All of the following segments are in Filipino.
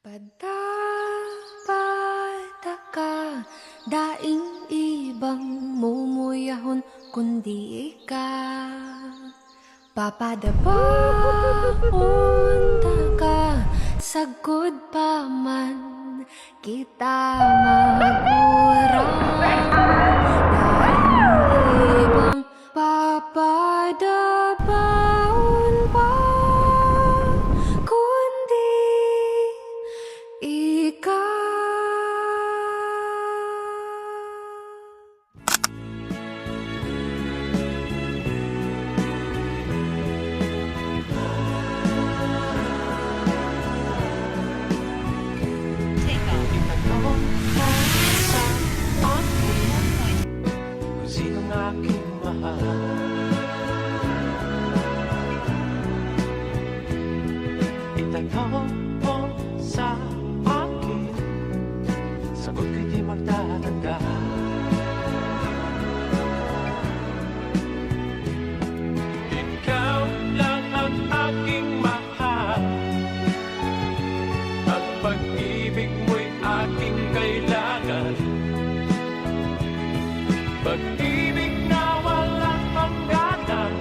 Padapataka, daing ibang mumuyahon kundi ikaw. Papadapaon taka, sagod pa man kita magurang. Daing ibang papadapaon pa kundi ikaw. Kung sinong aking mahal, itanong mo sa akin, sagot ko'y di magtatanda. Ikaw lang ang aking mahal, ang pag-ibig mo'y aking kailangan. Pag-ibig na walang hangganan,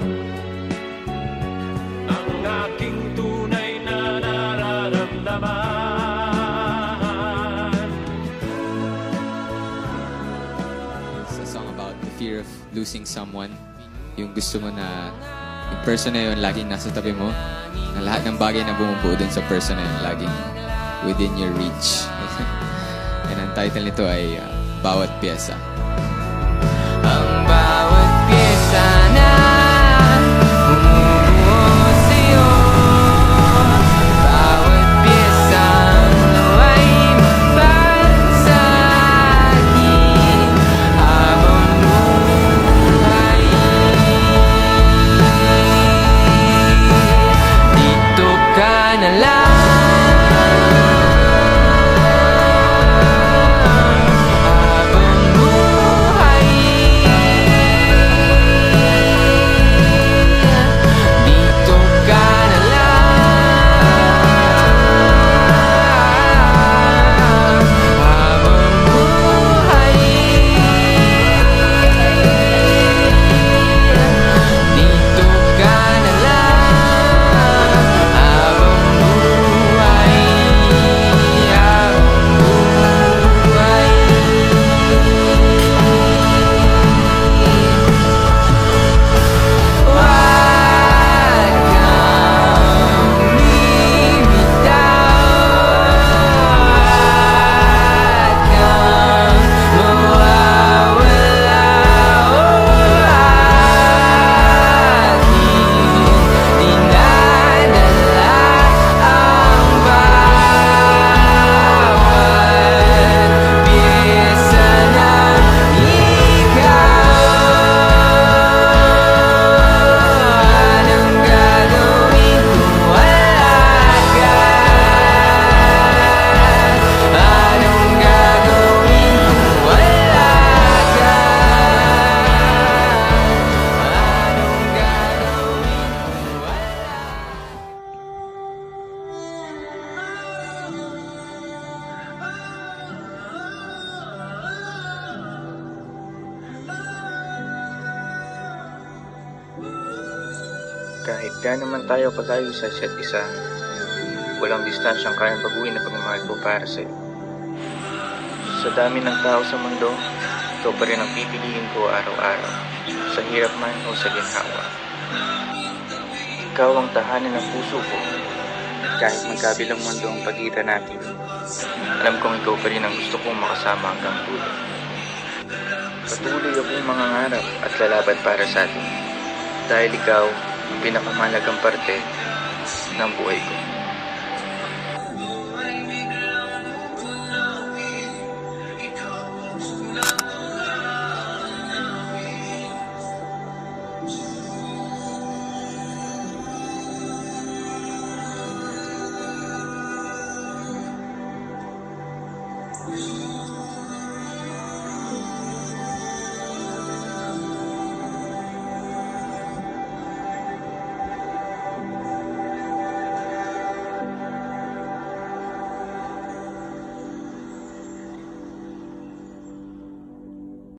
ang aking tunay na nararamdaman. It's a song about the fear of losing someone. Yung gusto mo na yung person na yun laging nasa tabi mo, na lahat ng bagay na bumubuo dun sa person na yun laging within your reach. And ang title nito ay Bawat Pyesa. Ang bawat pyesa na bumubuo sa'yo, bawat pyesa nawa'y mapagsagin habang buhay. Dito ka na lang. Kahit gaano man tayo pag-ayo sa isa't isa, walang distansyang kayang baguhin na pagmamahal ko para sa'yo. Sa dami ng tao sa mundo, ikaw pa rin ang pipiliin ko araw-araw, sa hirap man o sa ginhawa. Ikaw ang tahanan ng puso ko, kahit magkabilang mundo ang pagitan natin. Alam kong ikaw pa rin ang gusto kong makasama hanggang dulo. Patuloy akong mangangarap at lalaban para sa atin, dahil ikaw ang pinakamahalagang parte ng buhay ko.